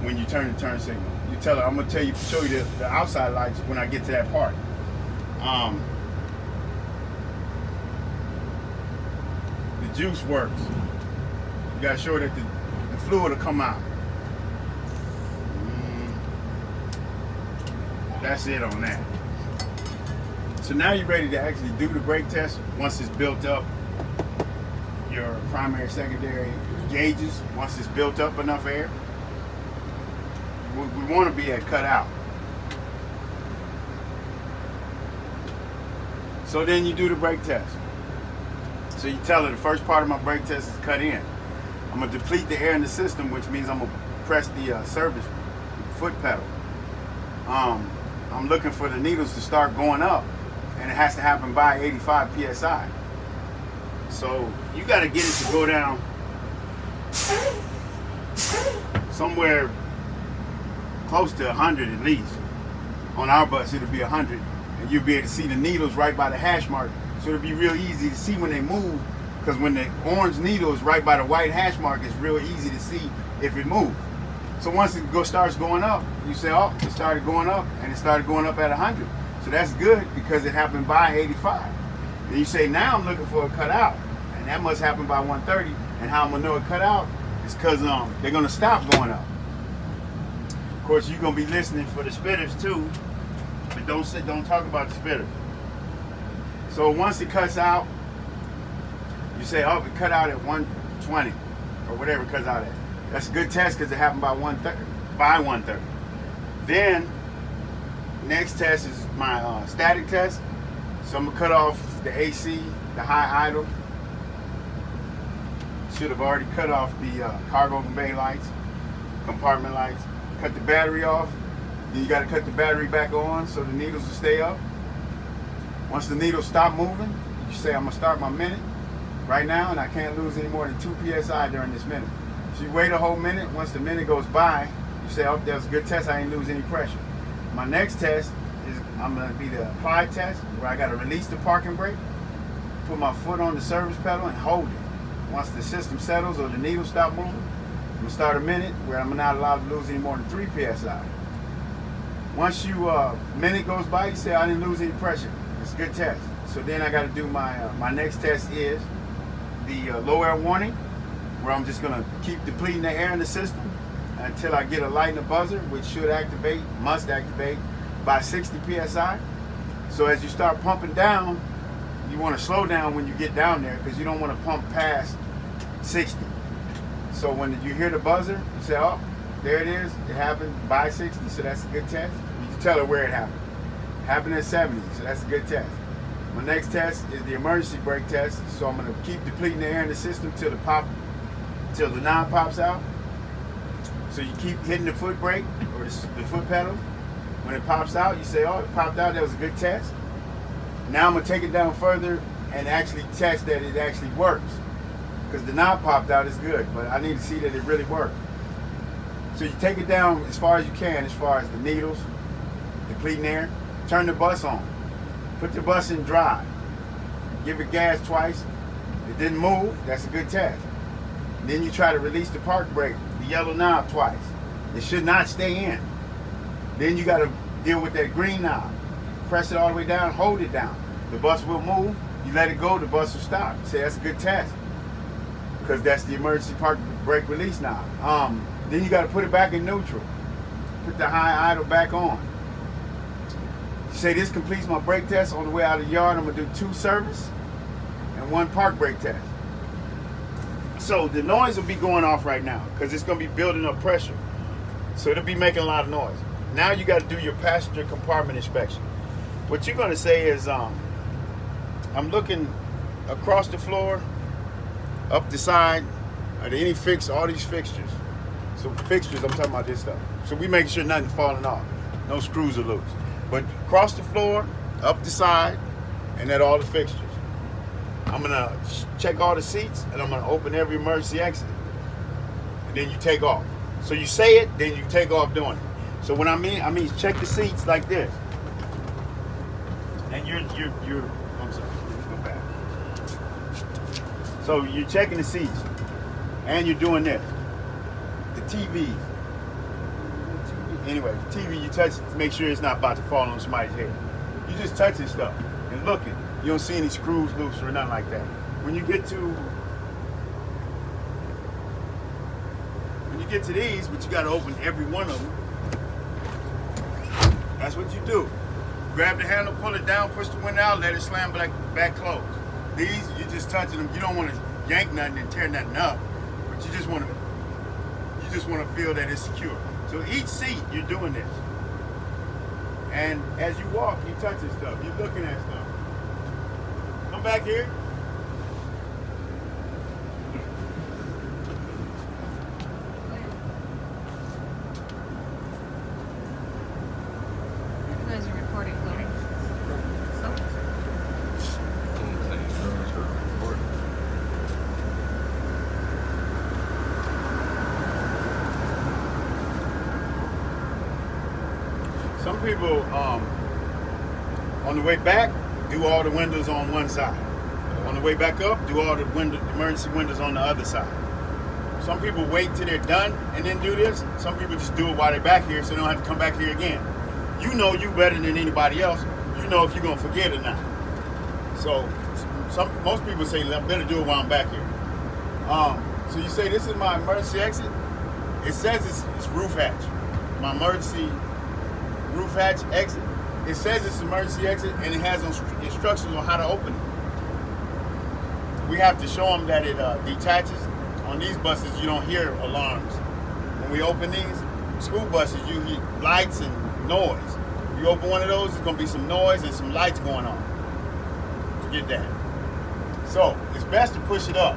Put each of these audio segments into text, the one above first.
when you turn the turn signal. You tell her, I'm gonna show you the outside lights when I get to that part. The juice works. You gotta show her that the fluid will come out. That's it on that. So now you're ready to actually do the brake test. Once it's built up, your primary, secondary gauges, once it's built up enough air, we want to be at cutout. So then you do the brake test. So you tell her the first part of my brake test is cut in. I'm going to deplete the air in the system, which means I'm going to press the service foot pedal. I'm looking for the needles to start going up, and it has to happen by 85 psi. So you got to get it to go down somewhere close to 100 at least. On our bus it'll be 100, and you'll be able to see the needles right by the hash mark. So it'll be real easy to see when they move, because when the orange needle is right by the white hash mark, it's real easy to see if it moves. So once it starts going up, you say, oh, it started going up, and it started going up at 100. So that's good because it happened by 85. Then you say, now I'm looking for a cutout, and that must happen by 130. And how I'm gonna know it cut out is because they're gonna stop going up. Of course, you're gonna be listening for the spitters too, but don't talk about the spitters. So once it cuts out, you say, oh, it cut out at 120 or whatever it cuts out at. That's a good test because it happened by 130. Then next test is my static test. So I'm gonna cut off the AC, the high idle. Should have already cut off the cargo bay lights, compartment lights. Cut the battery off. Then you got to cut the battery back on so the needles will stay up. Once the needles stop moving, you say, I'm gonna start my minute right now, and I can't lose any more than 2 psi during this minute. So you wait a whole minute. Once the minute goes by, you say, oh, that was a good test. I didn't lose any pressure. My next test is I'm gonna be the applied test, where I got to release the parking brake, put my foot on the service pedal, and hold it. Once the system settles or the needles stop moving, I'm gonna start a minute where I'm not allowed to lose any more than 3 psi. Once minute goes by, you say I didn't lose any pressure. It's a good test. So then I got to do my next test is the low air warning, where I'm just gonna keep depleting the air in the system until I get a light and a buzzer, which must activate by 60 psi. So as you start pumping down, you want to slow down when you get down there, because you don't want to pump past 60. So when you hear the buzzer, you say, oh, there it is. It happened by 60, so that's a good test. You can tell her where it happened. Happened at 70, so that's a good test. My next test is the emergency brake test. So I'm going to keep depleting the air in the system till the knob pops out. So you keep hitting the foot brake or the foot pedal. When it pops out, you say, oh, it popped out. That was a good test. Now I'm going to take it down further and actually test that it actually works. Because the knob popped out is good, but I need to see that it really works. So you take it down as far as you can, as far as the needles, depleting air. Turn the bus on. Put the bus in drive. Give it gas twice. It didn't move. That's a good test. Then you try to release the park brake, the yellow knob, twice. It should not stay in. Then you got to deal with that green knob. Press it all the way down, hold it down. The bus will move. You let it go, the bus will stop. You say that's a good test, because that's the emergency park brake release knob. Then you got to put it back in neutral. Put the high idle back on. You say this completes my brake test. On the way out of the yard, I'm going to do 2 service and 1 park brake test. So the noise will be going off right now because it's going to be building up pressure. So it'll be making a lot of noise. Now you got to do your passenger compartment inspection. What you're going to say is, I'm looking across the floor, up the side. Are there any all these fixtures? So fixtures, I'm talking about this stuff. So we make sure nothing's falling off. No screws are loose. But across the floor, up the side, and at all the fixtures. I'm gonna check all the seats, and I'm gonna open every emergency exit. And then you take off. So you say it, then you take off doing it. So what I mean check the seats like this. And I'm sorry, let's go back. So you're checking the seats, and you're doing this. The TVs. Anyway, the TV, you touch it to make sure it's not about to fall on somebody's head. You just touching stuff and looking. You don't see any screws loose or nothing like that. When you get to these, but you got to open every one of them. That's what you do. Grab the handle, pull it down, push the window out, let it slam back closed. These, you just touching them. You don't want to yank nothing and tear nothing up, but you just want to feel that it's secure. So each seat, you're doing this. And as you walk, you're touching stuff. You're looking at stuff. Come back here. You guys are recording, Chloe. So? Some people, on the way back, do all the windows on one side. On the way back up, do all the emergency windows on the other side. Some people wait till they're done and then do this. Some people just do it while they're back here so they don't have to come back here again. You know you better than anybody else. You know if you're going to forget or not. So most people say, I better do it while I'm back here. So you say, this is my emergency exit. It says it's roof hatch. My emergency roof hatch exit. It says it's emergency exit and it has instructions on how to open it. We have to show them that it detaches. On these buses, you don't hear alarms. When we open these school buses, you hear lights and noise. You open one of those, there's going to be some noise and some lights going on. Forget that. So it's best to push it up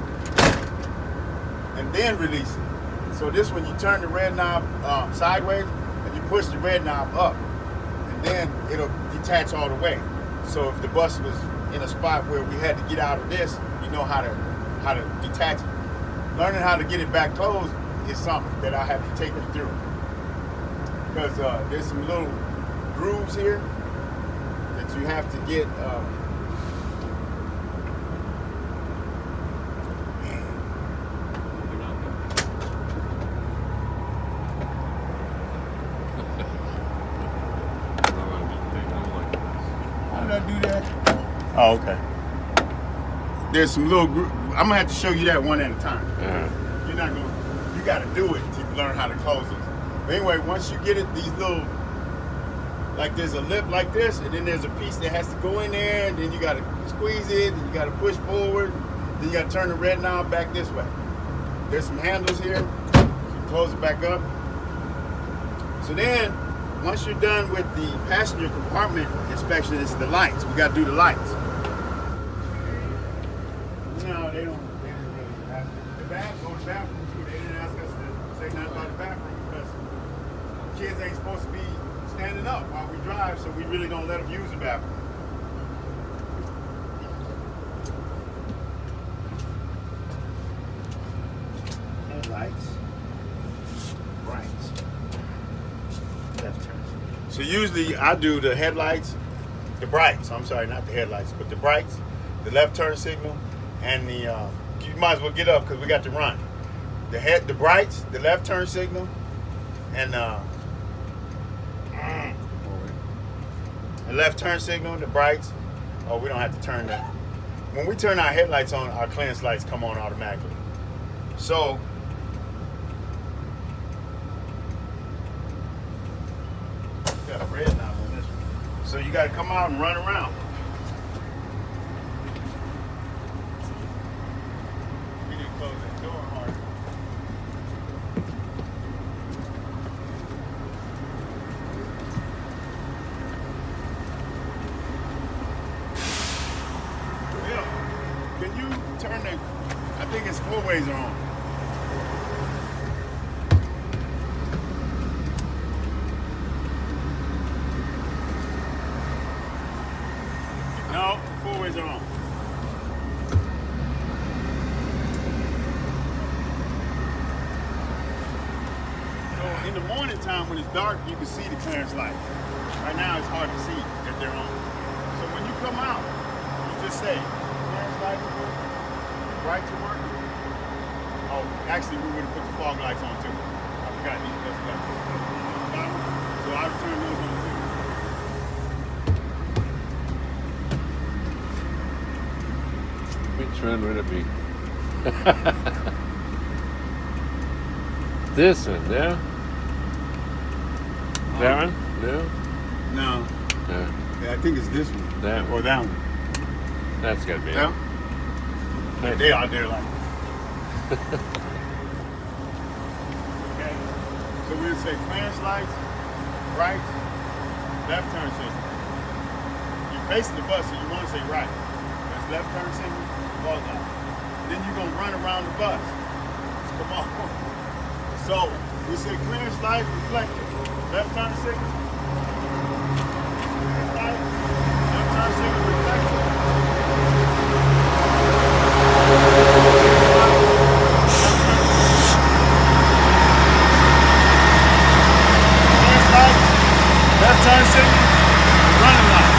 and then release it. So this one, you turn the red knob sideways and you push the red knob up, and then it'll detach all the way. So if the bus was in a spot where we had to get out of this, you know how to detach it. Learning how to get it back closed is something that I have to take you through, because there's some little grooves here that you have to get. How did I do that? Oh, okay. There's some little group. I'm gonna have to show you that one at a time. You're not gonna. You got to do it to learn how to close it. But anyway, once you get it, these little, like there's a lip like this, and then there's a piece that has to go in there, and then you got to squeeze it, and you got to push forward, then you got to turn the red knob back this way. There's some handles here. So you close it back up. So then, once you're done with the passenger compartment inspection, it's the lights. We got to do the lights. No, they didn't really ask. Go to the bathroom too. They didn't ask us to say nothing about the bathroom because kids ain't supposed to be standing up while we drive, so we really don't let them use the bathroom. Headlights, brights, left turn. So usually I do the headlights, the brights. I'm sorry, not the headlights, but the brights, the left turn signal. And the you might as well get up because we got to run. The brights, the left turn signal, and the left turn signal, the brights. Oh, we don't have to turn that. When we turn our headlights on, our clearance lights come on automatically. So got a red knob on this one. So you got to come out and run around. Can you turn the, I think it's 4 ways on. No, 4 ways are on. So in the morning time when it's dark, you can see the clearance light. Right now it's hard to see that they're on. So when you come out, you just say, lights are working, brights are working. Oh, actually we would have put the fog lights on too. I forgot these lights. Which one would it be? This one, yeah? That one? No? No. No. Yeah, I think it's this one. That Or one. that one. That's gotta be Yeah. it. They out there like. Okay. So we'll say clearance lights, right, left turn signal. You're facing the bus, so you want to say right. That's left turn signal, ball out. Then you're gonna run around the bus. Come on. So we say clearance lights, reflector, left turn signal. Clearance light, left turn signal, reflector. Left turn signal, running light.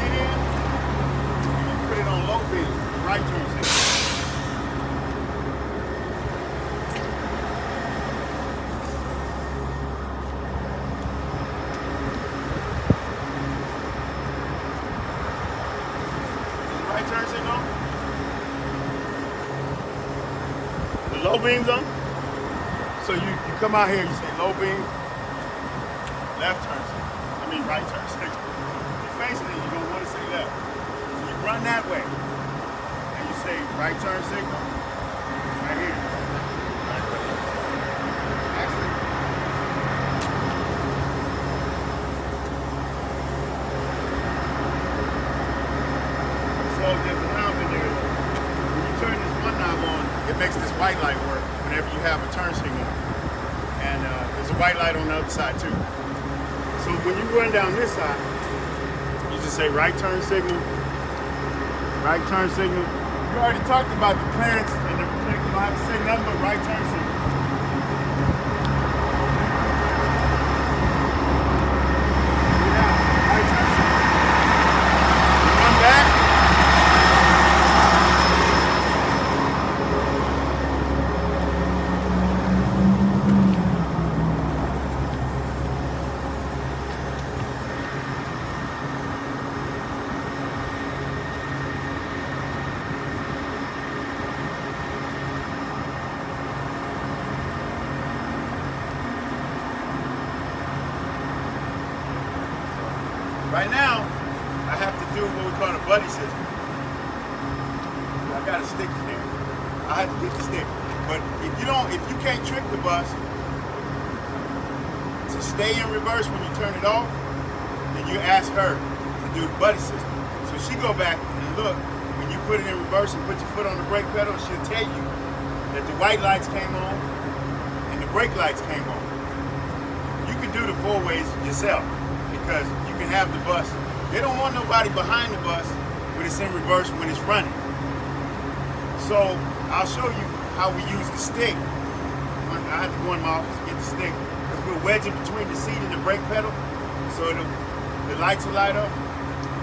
Get in, and you put it on low beam, right turn signal. Right turn signal. The low beam's on. So you come out here, you say low beam, left turn signal. I mean right turn signal. You're facing it, you don't want to say left. So you run that way. And you say right turn signal. Right here. Actually, so there's a knob in there. When you turn this one knob on, it makes this white light work whenever you have a turn signal. And there's a white light on the other side too. So when you run down this side, you just say right turn signal, right turn signal. You already talked about the clearance and the reflector. You don't have to say nothing but right turn signal. Yeah, right turn signal. Run back. Right now, I have to do what we call a buddy system. I got a stick in there. I have to get the stick. But if you can't trick the bus to stay in reverse when you turn it off, then you ask her to do the buddy system. So she go back and look, when you put it in reverse and put your foot on the brake pedal, she'll tell you that the white lights came on and the brake lights came on. You can do the four ways yourself, because you can have the bus. They don't want nobody behind the bus when it's in reverse when it's running. So I'll show you how we use the stick. I have to go in my office and get the stick, because we'll wedge it between the seat and the brake pedal so the lights will light up.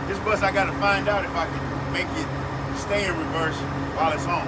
This bus I gotta find out if I can make it stay in reverse while it's on.